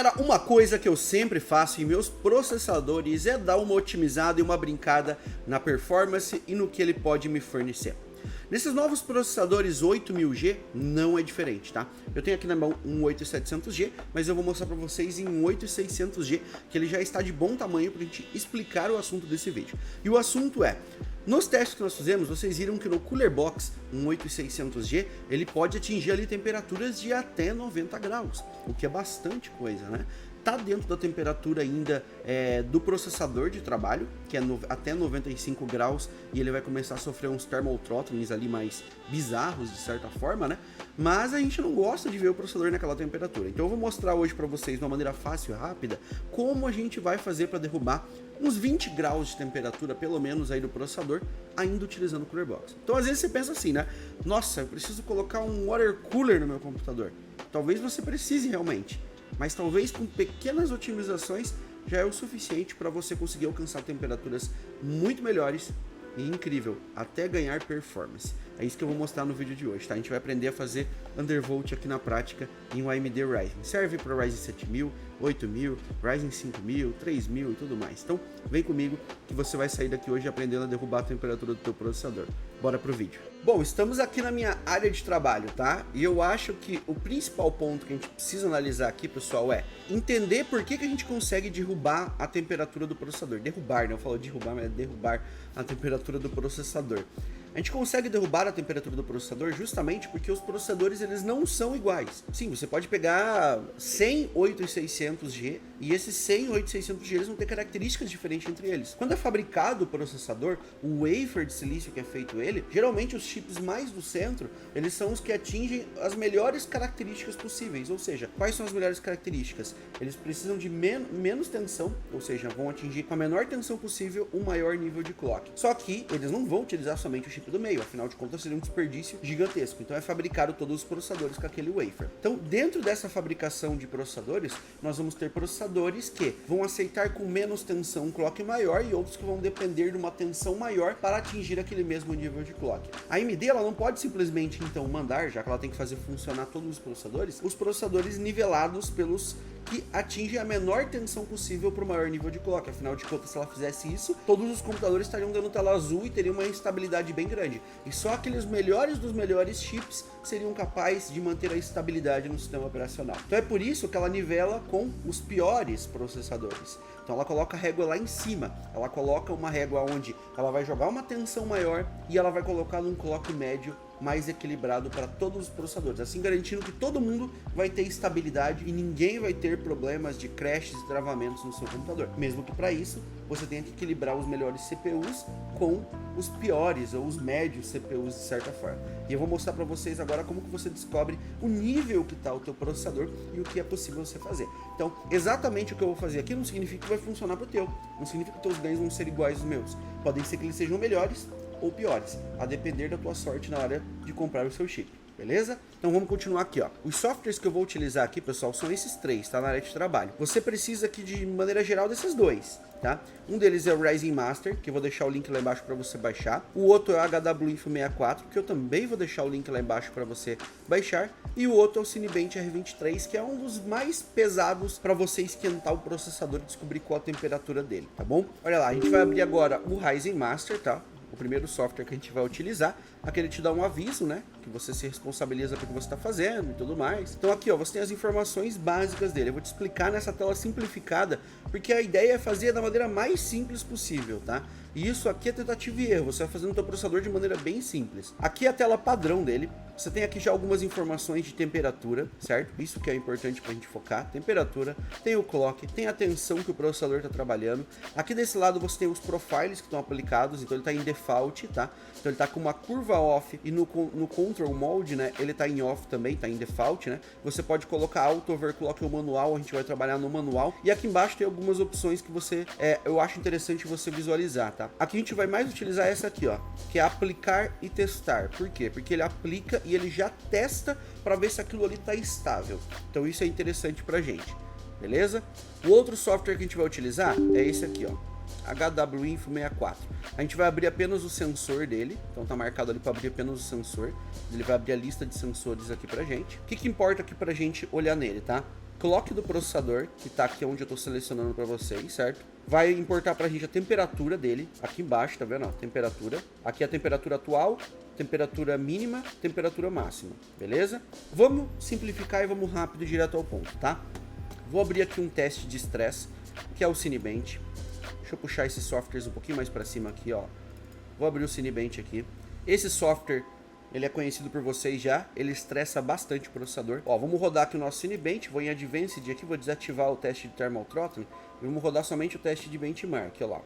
Galera, uma coisa que eu sempre faço em meus processadores é dar uma otimizada e uma brincada na performance e no que ele pode me fornecer. Nesses novos processadores 8000G não é diferente, tá? Eu tenho aqui na mão um 8700G, mas eu vou mostrar para vocês em um 8600G, que ele já está de bom tamanho para a gente explicar o assunto desse vídeo. E o assunto é, nos testes que nós fizemos, vocês viram que no Cooler Box, um 8600G, ele pode atingir ali temperaturas de até 90 graus, o que é bastante coisa, né? Tá dentro da temperatura ainda do processador de trabalho, que é até 95 graus, e ele vai começar a sofrer uns thermal throttlings ali mais bizarros, de certa forma, né? Mas a gente não gosta de ver o processador naquela temperatura. Então eu vou mostrar hoje para vocês, de uma maneira fácil e rápida, como a gente vai fazer para derrubar uns 20 graus de temperatura, pelo menos, aí do processador, ainda utilizando o Cooler Box. Então às vezes você pensa assim, né? Nossa, eu preciso colocar um water cooler no meu computador. Talvez você precise realmente, mas talvez com pequenas otimizações já é o suficiente para você conseguir alcançar temperaturas muito melhores e incrível, até ganhar performance. É isso que eu vou mostrar no vídeo de hoje, tá? A gente vai aprender a fazer undervolt aqui na prática em um AMD Ryzen. Serve para Ryzen 7000, 8000, Ryzen 5000, 3000 e tudo mais. Então vem comigo que você vai sair daqui hoje aprendendo a derrubar a temperatura do teu processador. Bora pro vídeo. Bom, estamos aqui na minha área de trabalho, tá? E eu acho que o principal ponto que a gente precisa analisar aqui, pessoal, é entender por que a gente consegue derrubar a temperatura do processador. Derrubar, não falo derrubar, mas é derrubar a temperatura do processador. A gente consegue derrubar a temperatura do processador justamente porque os processadores eles não são iguais. Sim, você pode pegar 100 8600G e esses 100 8600G eles vão ter características diferentes entre eles. Quando é fabricado o processador, o wafer de silício que é feito ele, geralmente os chips mais do centro, eles são os que atingem as melhores características possíveis. Ou seja, quais são as melhores características? Eles precisam de menos tensão, ou seja, vão atingir com a menor tensão possível o maior nível de clock. Só que eles não vão utilizar somente o chip do meio, afinal de contas seria um desperdício gigantesco. Então é fabricado todos os processadores com aquele wafer. Então dentro dessa fabricação de processadores, nós vamos ter processadores que vão aceitar com menos tensão um clock maior e outros que vão depender de uma tensão maior para atingir aquele mesmo nível de clock. A AMD ela não pode simplesmente então mandar, já que ela tem que fazer funcionar todos os processadores nivelados pelos que atingem a menor tensão possível para o maior nível de clock. Afinal de contas, se ela fizesse isso, todos os computadores estariam dando tela azul e teriam uma instabilidade bem grande. E só aqueles melhores dos melhores chips seriam capazes de manter a estabilidade no sistema operacional. Então é por isso que ela nivela com os piores processadores. Então ela coloca a régua lá em cima, ela coloca uma régua onde ela vai jogar uma tensão maior e ela vai colocar num clock médio mais equilibrado para todos os processadores, assim garantindo que todo mundo vai ter estabilidade e ninguém vai ter problemas de crashes e travamentos no seu computador. Mesmo que para isso você tenha que equilibrar os melhores CPUs com os piores ou os médios CPUs de certa forma. E eu vou mostrar para vocês agora como que você descobre o nível que está o teu processador e o que é possível você fazer. Então, exatamente o que eu vou fazer aqui não significa que vai funcionar para o teu, não significa que teus ganhos vão ser iguais aos meus. Podem ser que eles sejam melhores ou piores, a depender da tua sorte na hora de comprar o seu chip, beleza? Então vamos continuar aqui, ó. Os softwares que eu vou utilizar aqui, pessoal, são esses três, tá? Na área de trabalho. Você precisa aqui de maneira geral desses dois, tá? Um deles é o Ryzen Master, que eu vou deixar o link lá embaixo para você baixar. O outro é o HWinfo64, que eu também vou deixar o link lá embaixo para você baixar. E o outro é o Cinebench R23, que é um dos mais pesados para você esquentar o processador e descobrir qual a temperatura dele, tá bom? Olha lá, a gente vai abrir agora o Ryzen Master, tá? O primeiro software que a gente vai utilizar. Aqui ele te dá um aviso, né? Que você se responsabiliza pelo que você está fazendo e tudo mais. Então aqui, ó, você tem as informações básicas dele. Eu vou te explicar nessa tela simplificada, porque a ideia é fazer da maneira mais simples possível, tá? E isso aqui é tentativa e erro. Você vai fazendo o teu processador de maneira bem simples. Aqui é a tela padrão dele. Você tem aqui já algumas informações de temperatura, certo? Isso que é importante para a gente focar. Temperatura, tem o clock, tem a tensão que o processador está trabalhando. Aqui desse lado você tem os profiles que estão aplicados, então ele está em default, tá? Então ele está com uma curva off e no control mode, né? Ele está em off também, está em default, né? Você pode colocar auto overclock ou manual, a gente vai trabalhar no manual. E aqui embaixo tem algumas opções que você, eu acho interessante você visualizar, tá? Aqui a gente vai mais utilizar essa aqui, ó, que é aplicar e testar. Por quê? Porque ele aplica e ele já testa para ver se aquilo ali está estável. Então isso é interessante pra gente, beleza? O outro software que a gente vai utilizar é esse aqui, ó, HWinfo64. A gente vai abrir apenas o sensor dele, então tá marcado ali para abrir apenas o sensor. Ele vai abrir a lista de sensores aqui pra gente. O que importa aqui pra gente olhar nele, tá? clock do processador, que tá aqui onde eu tô selecionando para vocês, certo? Vai importar pra gente a temperatura dele, aqui embaixo, tá vendo? Ó, temperatura. Aqui é a temperatura atual, temperatura mínima, temperatura máxima, beleza? Vamos simplificar e vamos rápido e direto ao ponto, tá? Vou abrir aqui um teste de estresse, que é o Cinebench. Deixa eu puxar esses softwares um pouquinho mais para cima aqui, ó. Vou abrir o Cinebench aqui. Esse software, ele é conhecido por vocês já, ele estressa bastante o processador. Ó, vamos rodar aqui o nosso Cinebench, vou em Advanced aqui, vou desativar o teste de Thermal Throttling e vamos rodar somente o teste de benchmark, ó lá.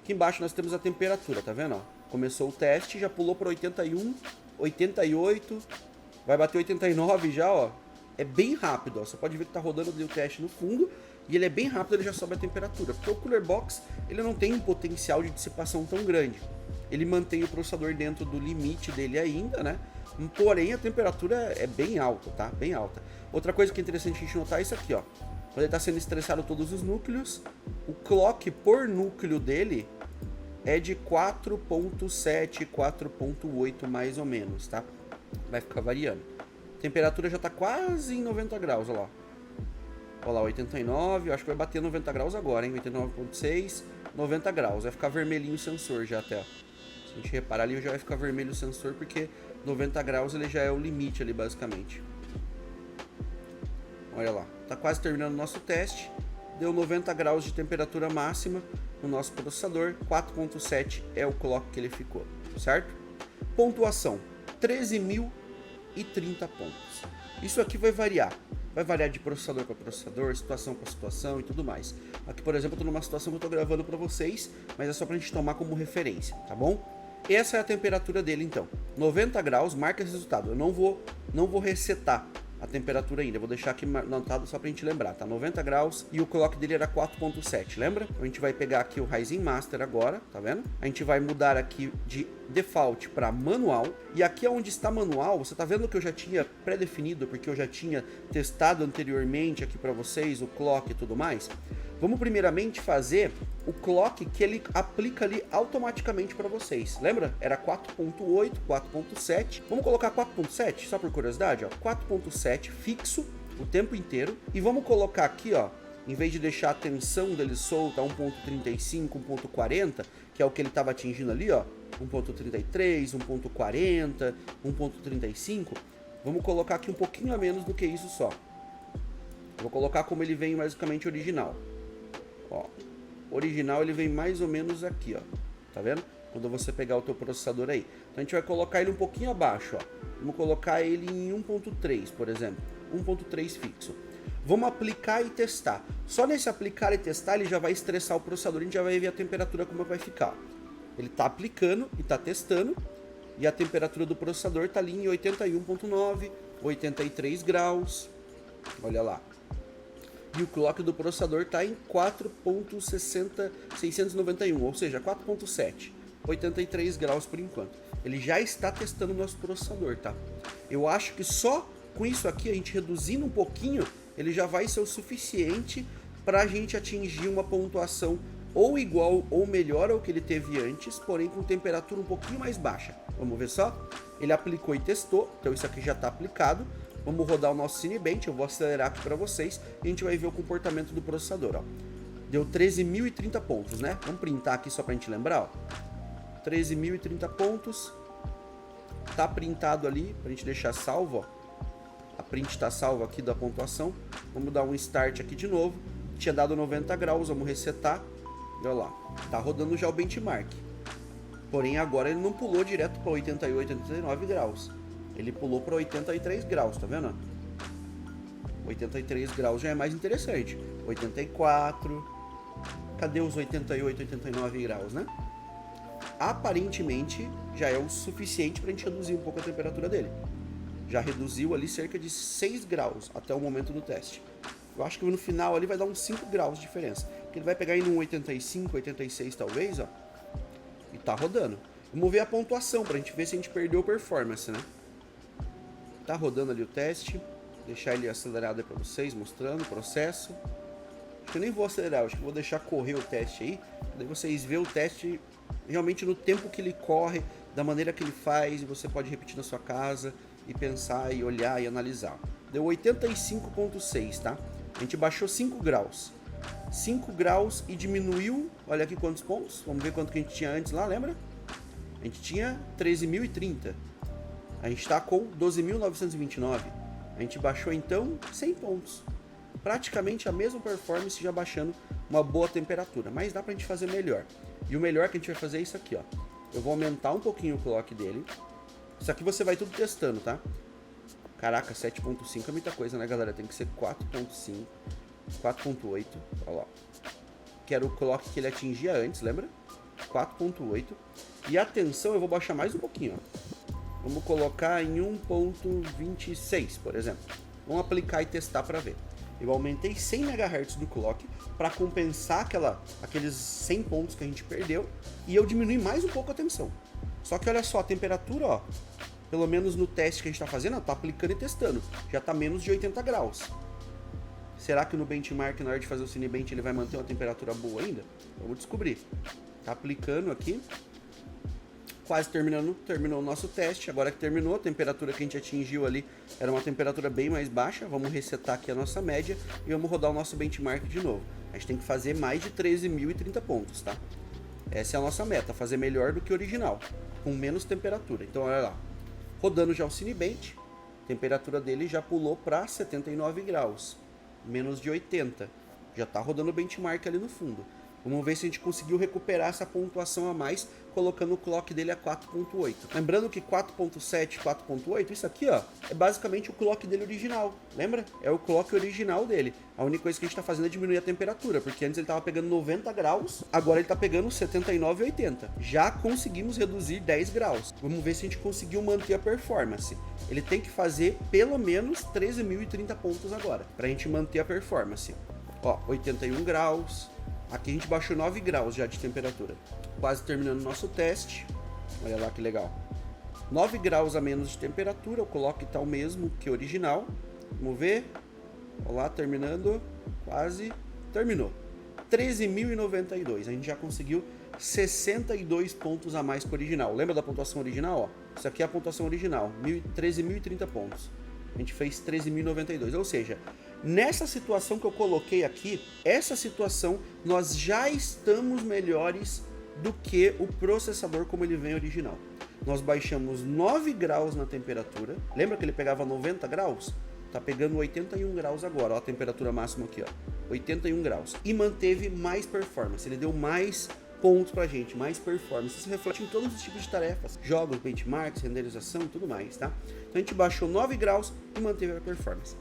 Aqui embaixo nós temos a temperatura, tá vendo, ó? Começou o teste, já pulou para 81, 88, vai bater 89 já, ó. É bem rápido, ó. Você pode ver que tá rodando ali o teste no fundo e ele é bem rápido, ele já sobe a temperatura. Porque o Cooler Box, ele não tem um potencial de dissipação tão grande. Ele mantém o processador dentro do limite dele ainda, né? Porém, a temperatura é bem alta, tá? Bem alta. Outra coisa que é interessante a gente notar é isso aqui, ó. Quando ele está sendo estressado todos os núcleos, o clock por núcleo dele é de 4.7, 4.8 mais ou menos, tá? Vai ficar variando. A temperatura já está quase em 90 graus, olha lá. Olha lá, 89, eu acho que vai bater 90 graus agora, hein? 89.6, 90 graus. Vai ficar vermelhinho o sensor já até, ó. Se a gente reparar ali, já vai ficar vermelho o sensor, porque 90 graus ele já é o limite ali, basicamente. Olha lá, tá quase terminando o nosso teste. Deu 90 graus de temperatura máxima no nosso processador. 4.7 é o clock que ele ficou, certo? Pontuação, 13.030 pontos. Isso aqui vai variar. Vai variar de processador para processador, situação para situação e tudo mais. Aqui, por exemplo, eu estou numa situação que eu estou gravando para vocês, mas é só para a gente tomar como referência, tá bom? Essa é a temperatura dele, então. 90 graus, marca esse resultado. Eu não vou resetar a temperatura ainda, eu vou deixar aqui anotado só pra gente lembrar, tá? 90 graus e o clock dele era 4.7, lembra? A gente vai pegar aqui o Ryzen Master agora, tá vendo? A gente vai mudar aqui de default para manual, e aqui onde está manual, você tá vendo que eu já tinha pré-definido, porque eu já tinha testado anteriormente aqui para vocês o clock e tudo mais. Vamos primeiramente fazer o clock que ele aplica ali automaticamente para vocês. Lembra? Era 4.8, 4.7. Vamos colocar 4.7, só por curiosidade, ó. 4.7 fixo o tempo inteiro. E vamos colocar aqui, ó, em vez de deixar a tensão dele solta a 1.35, 1.40, que é o que ele estava atingindo ali, ó, 1.33, 1.40, 1.35, vamos colocar aqui um pouquinho a menos do que isso só. Vou colocar como ele vem basicamente original. Ó, original ele vem mais ou menos aqui, ó. Tá vendo? Quando você pegar o teu processador aí. Então a gente vai colocar ele um pouquinho abaixo, ó. Vamos colocar ele em 1.3, por exemplo. 1.3 fixo. Vamos aplicar e testar. Só nesse aplicar e testar ele já vai estressar o processador. A gente já vai ver a temperatura como vai ficar. Ele tá aplicando e tá testando. E a temperatura do processador tá ali em 81.9, 83 graus. Olha lá. E o clock do processador está em 4.691, ou seja, 4.7, 83 graus por enquanto. Ele já está testando o nosso processador, tá? Eu acho que só com isso aqui, a gente reduzindo um pouquinho, ele já vai ser o suficiente para a gente atingir uma pontuação ou igual ou melhor ao que ele teve antes, porém com temperatura um pouquinho mais baixa. Vamos ver só? Ele aplicou e testou, então isso aqui já está aplicado. Vamos rodar o nosso Cinebench, eu vou acelerar aqui para vocês e a gente vai ver o comportamento do processador, ó. Deu 13.030 pontos, né? Vamos printar aqui só para a gente lembrar, ó. 13.030 pontos. Tá printado ali, para a gente deixar salvo, ó. A print está salva aqui da pontuação. Vamos dar um start aqui de novo. Tinha dado 90 graus, vamos resetar. E olha lá, tá rodando já o benchmark. Porém agora ele não pulou direto para 88, 89 graus. Ele pulou para 83 graus, tá vendo? 83 graus já é mais interessante. 84. Cadê os 88, 89 graus, né? Aparentemente já é o suficiente para a gente reduzir um pouco a temperatura dele. Já reduziu ali cerca de 6 graus até o momento do teste. Eu acho que no final ali vai dar uns 5 graus de diferença. Porque ele vai pegar em um 85, 86 talvez, ó. E tá rodando. Vamos ver a pontuação pra gente ver se a gente perdeu performance, né? Tá rodando ali o teste. Deixar ele acelerado aí pra vocês, mostrando o processo. Acho que eu nem vou acelerar, acho que eu vou deixar correr o teste aí. Daí vocês vê o teste realmente no tempo que ele corre, da maneira que ele faz, e você pode repetir na sua casa e pensar e olhar e analisar. Deu 85.6, tá? A gente baixou 5 graus. 5 graus e diminuiu, olha aqui quantos pontos. Vamos ver quanto que a gente tinha antes lá, lembra? A gente tinha 13.030. A gente está com 12.929. A gente baixou então 100 pontos. Praticamente a mesma performance, já baixando uma boa temperatura. Mas dá pra gente fazer melhor. E o melhor que a gente vai fazer é isso aqui, ó. Eu vou aumentar um pouquinho o clock dele. Isso aqui você vai tudo testando, tá? Caraca, 7.5 é muita coisa, né, galera? Tem que ser 4.5, 4.8. Olha lá. Que era o clock que ele atingia antes, lembra? 4.8. E a tensão eu vou baixar mais um pouquinho, ó. Vamos colocar em 1.26, por exemplo. Vamos aplicar e testar para ver. Eu aumentei 100 MHz do clock para compensar aqueles 100 pontos que a gente perdeu. E eu diminui mais um pouco a tensão. Só que olha só, a temperatura, ó, pelo menos no teste que a gente está fazendo, ó, tá aplicando e testando. Já tá menos de 80 graus. Será que no benchmark, na hora de fazer o Cinebench, ele vai manter uma temperatura boa ainda? Vamos descobrir. Tá aplicando aqui. Quase terminou o nosso teste. Agora que terminou, a temperatura que a gente atingiu ali era uma temperatura bem mais baixa. Vamos resetar aqui a nossa média e vamos rodar o nosso benchmark de novo. A gente tem que fazer mais de 13.030 pontos, tá? Essa é a nossa meta, fazer melhor do que o original, com menos temperatura. Então olha lá, rodando já o Cinebench, a temperatura dele já pulou para 79 graus, menos de 80. Já está rodando o benchmark ali no fundo. Vamos ver se a gente conseguiu recuperar essa pontuação a mais, colocando o clock dele a 4.8. Lembrando que 4.7, 4.8, isso aqui, ó, é basicamente o clock dele original. Lembra? É o clock original dele. A única coisa que a gente está fazendo é diminuir a temperatura, porque antes ele estava pegando 90 graus, agora ele está pegando 79 e 80. Já conseguimos reduzir 10 graus. Vamos ver se a gente conseguiu manter a performance. Ele tem que fazer pelo menos 13.030 pontos agora, para a gente manter a performance. Ó, 81 graus. Aqui a gente baixou 9 graus já de temperatura. Quase terminando o nosso teste. Olha lá que legal. 9 graus a menos de temperatura. O clock está o mesmo que o original. Vamos ver. Olha lá, terminando. Quase terminou. 13.092. A gente já conseguiu 62 pontos a mais que o original. Lembra da pontuação original? Ó? Isso aqui é a pontuação original. 13.030 pontos. A gente fez 13.092. Ou seja, nessa situação que eu coloquei aqui, essa situação, nós já estamos melhores do que o processador como ele vem original. Nós baixamos 9 graus na temperatura. Lembra que ele pegava 90 graus? Tá pegando 81 graus agora. Ó, a temperatura máxima aqui, ó, 81 graus. E manteve mais performance. Ele deu mais pontos pra gente, mais performance. Isso reflete em todos os tipos de tarefas. Jogos, benchmarks, renderização e tudo mais, tá? Então a gente baixou 9 graus e manteve a performance.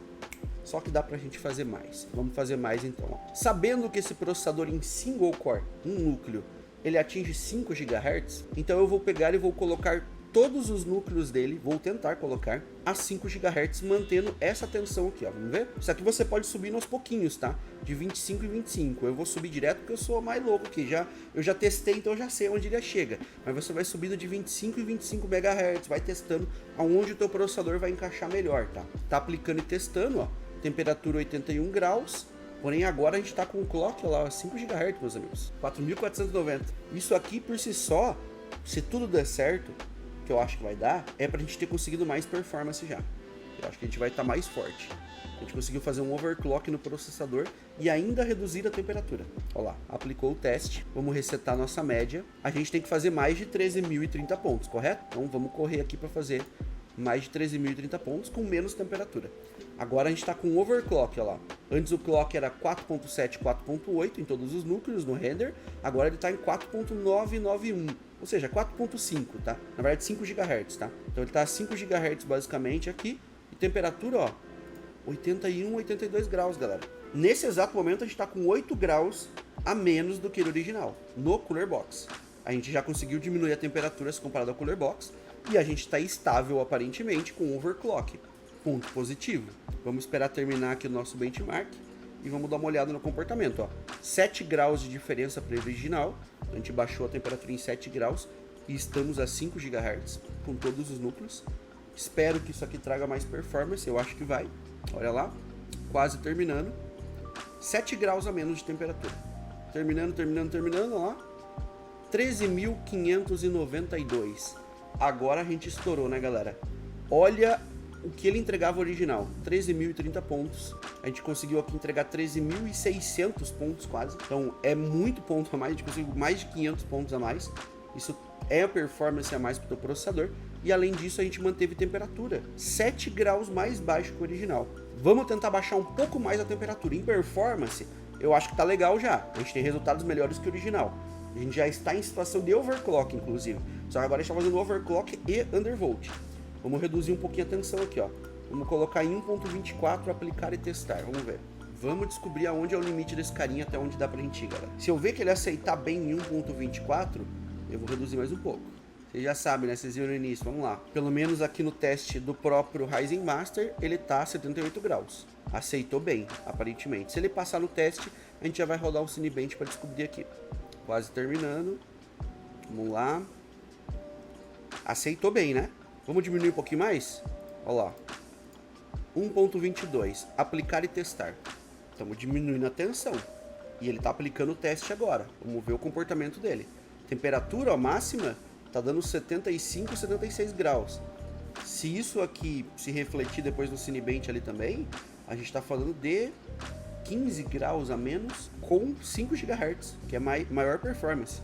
Só que dá pra gente fazer mais. Vamos fazer mais então. Ó. Sabendo que esse processador em single core, um núcleo, ele atinge 5 GHz, então eu vou pegar e vou colocar todos os núcleos dele, vou tentar colocar a 5 GHz, mantendo essa tensão aqui, ó. Vamos ver? Isso aqui você pode subir aos pouquinhos, tá? De 25 em 25. Eu vou subir direto porque eu sou mais louco aqui. Eu já testei, então eu já sei onde ele chega. Mas você vai subindo de 25 em 25 MHz, vai testando aonde o teu processador vai encaixar melhor, tá? Tá aplicando e testando, ó. Temperatura 81 graus. Porém, agora a gente está com o clock lá, 5 GHz, meus amigos. 4.490. Isso aqui, por si só, se tudo der certo, que eu acho que vai dar, é pra gente ter conseguido mais performance já. Eu acho que a gente vai estar mais forte. A gente conseguiu fazer um overclock no processador e ainda reduzir a temperatura. Olha lá, aplicou o teste. Vamos resetar nossa média. A gente tem que fazer mais de 13.030 pontos, correto? Então vamos correr aqui para fazer mais de 13.030 pontos com menos temperatura. Agora a gente está com overclock, olha lá. Antes o clock era 4.7, 4.8 em todos os núcleos no render. Agora ele está em 4.991. Ou seja, 4.5, tá? Na verdade 5 GHz, tá? Então ele está a 5 GHz basicamente aqui. E temperatura, ó, 81, 82 graus, galera. Nesse exato momento a gente está com 8 graus a menos do que o original, no Cooler Box. A gente já conseguiu diminuir a temperatura se comparado ao Cooler Box. E a gente está estável aparentemente com overclock. Ponto positivo. Vamos esperar terminar aqui o nosso benchmark e vamos dar uma olhada no comportamento, ó. 7 graus de diferença para o original. A gente baixou a temperatura em 7 graus e estamos a 5 GHz com todos os núcleos. Espero que isso aqui traga mais performance, eu acho que vai. Olha lá, quase terminando. 7 graus a menos de temperatura. Terminando, ó lá. 13.592. Agora a gente estourou, né, galera? Olha o que ele entregava original, 13.030 pontos. A gente conseguiu aqui entregar 13.600 pontos quase. Então é muito ponto a mais, a gente conseguiu mais de 500 pontos a mais. Isso é a performance a mais para o teu processador. E além disso a gente manteve temperatura 7 graus mais baixo que o original. Vamos tentar baixar um pouco mais a temperatura. Em performance, eu acho que tá legal já. A gente tem resultados melhores que o original. A gente já está em situação de overclock, inclusive. Só que agora a gente está fazendo overclock e undervolt. Vamos reduzir um pouquinho a tensão aqui, ó. Vamos colocar em 1.24, aplicar e testar. Vamos ver. Vamos descobrir aonde é o limite desse carinha, até onde dá pra gente ir, galera. Se eu ver que ele aceitar bem em 1.24, eu vou reduzir mais um pouco. Vocês já sabem, né? Vocês viram no início. Vamos lá. Pelo menos aqui no teste do próprio Ryzen Master, ele tá a 78 graus. Aceitou bem, aparentemente. Se ele passar no teste, a gente já vai rodar o Cinebench para descobrir aqui. Quase terminando. Vamos lá. Aceitou bem, né? Vamos diminuir um pouquinho mais? Olha lá. 1.22. Aplicar e testar. Estamos diminuindo a tensão. E ele está aplicando o teste agora. Vamos ver o comportamento dele. Temperatura ó, máxima está dando 75, 76 graus. Se isso aqui se refletir depois no Cinebench ali também, a gente está falando de 15 graus a menos com 5 GHz, que é maior performance.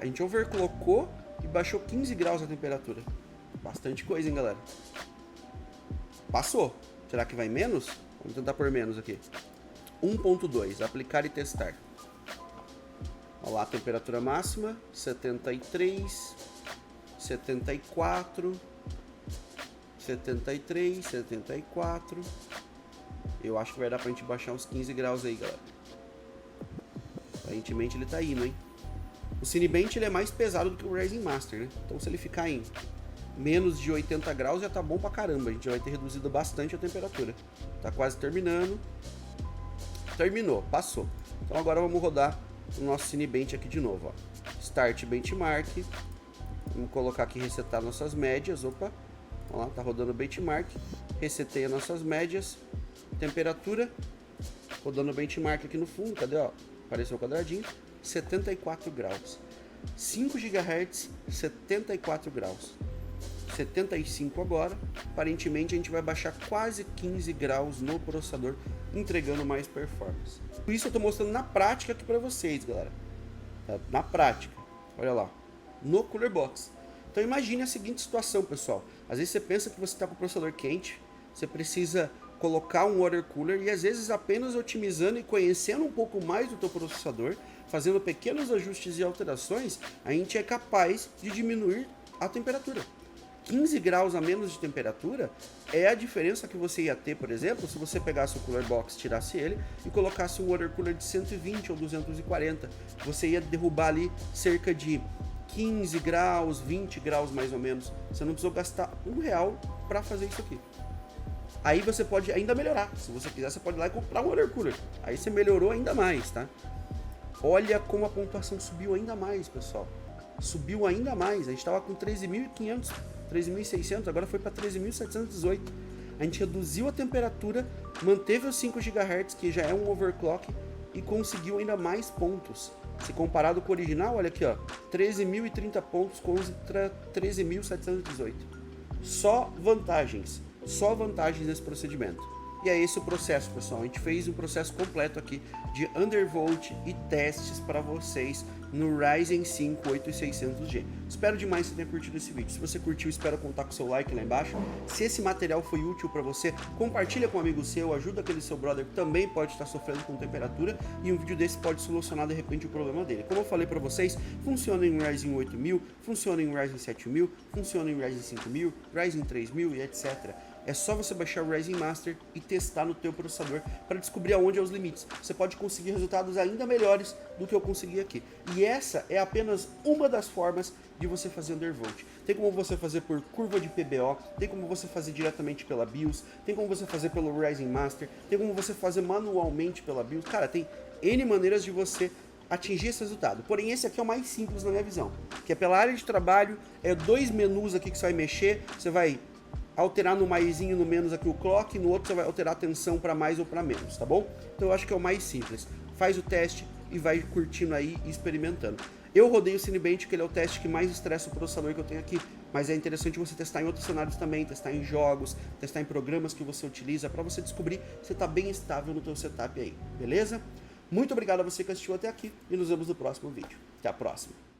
A gente overclockou e baixou 15 graus a temperatura. Bastante coisa, hein, galera? Passou. Será que vai menos? Vamos tentar por menos aqui. 1.2, aplicar e testar. Olha lá a temperatura máxima, 73, 74, 73, 74. Eu acho que vai dar pra gente baixar uns 15 graus aí, galera. Aparentemente ele tá indo, hein? O Cinebench ele é mais pesado do que o Ryzen Master, né? Então se ele ficar em menos de 80 graus já tá bom pra caramba. A gente já vai ter reduzido bastante a temperatura. Tá quase terminando. Terminou, passou. Então agora vamos rodar o nosso Cinebench aqui de novo, ó. Start Benchmark. Vamos colocar aqui resetar nossas médias. Opa, vamos lá, tá rodando o benchmark. Resetei as nossas médias. Temperatura. Rodando o benchmark aqui no fundo. Cadê, ó? Apareceu o quadradinho. 74 graus. 5 GHz, 74 graus. 75 agora. Aparentemente a gente vai baixar quase 15 graus no processador, entregando mais performance. Isso eu estou mostrando na prática aqui para vocês, galera. Tá? Na prática. Olha lá. No Cooler Box. Então imagine a seguinte situação, pessoal. Às vezes você pensa que você está com o processador quente, você precisa colocar um water cooler e às vezes apenas otimizando e conhecendo um pouco mais do teu processador, fazendo pequenos ajustes e alterações, a gente é capaz de diminuir a temperatura. 15 graus a menos de temperatura é a diferença que você ia ter, por exemplo, se você pegasse o Cooler Box, tirasse ele e colocasse um water cooler de 120 ou 240. Você ia derrubar ali cerca de 15 graus, 20 graus mais ou menos. Você não precisou gastar R$1 para fazer isso aqui. Aí você pode ainda melhorar. Se você quiser, você pode ir lá e comprar um water cooler. Aí você melhorou ainda mais, tá? Olha como a pontuação subiu ainda mais, pessoal. Subiu ainda mais. A gente estava com 13.500, 13.600, agora foi para 13.718. A gente reduziu a temperatura, manteve os 5 GHz, que já é um overclock, e conseguiu ainda mais pontos. Se comparado com o original, olha aqui, ó, 13.030 pontos contra 13.718. Só vantagens nesse procedimento. E é esse o processo, pessoal. A gente fez um processo completo aqui de undervolt e testes para vocês no Ryzen 5 8600G. Espero demais que você tenha curtido esse vídeo. Se você curtiu, espero contar com o seu like lá embaixo. Se esse material foi útil para você, compartilha com um amigo seu, ajuda aquele seu brother que também pode estar sofrendo com temperatura e um vídeo desse pode solucionar de repente o problema dele. Como eu falei para vocês, funciona em Ryzen 8000, funciona em Ryzen 7000, funciona em Ryzen 5000, Ryzen 3000 e etc. É só você baixar o Ryzen Master e testar no teu processador para descobrir aonde é os limites. Você pode conseguir resultados ainda melhores do que eu consegui aqui. E essa é apenas uma das formas de você fazer undervolt. Tem como você fazer por curva de PBO, tem como você fazer diretamente pela BIOS, tem como você fazer pelo Ryzen Master, tem como você fazer manualmente pela BIOS. Cara, tem N maneiras de você atingir esse resultado. Porém, esse aqui é o mais simples na minha visão, que é pela área de trabalho, é 2 menus aqui que você vai mexer, você vai alterar no maisinho, no menos aqui o clock, no outro você vai alterar a tensão para mais ou para menos, tá bom? Então eu acho que é o mais simples. Faz o teste e vai curtindo aí e experimentando. Eu rodei o Cinebench, que ele é o teste que mais estressa o processador que eu tenho aqui, mas é interessante você testar em outros cenários também, testar em jogos, testar em programas que você utiliza, para você descobrir se você está bem estável no teu setup aí, beleza? Muito obrigado a você que assistiu até aqui e nos vemos no próximo vídeo. Até a próxima!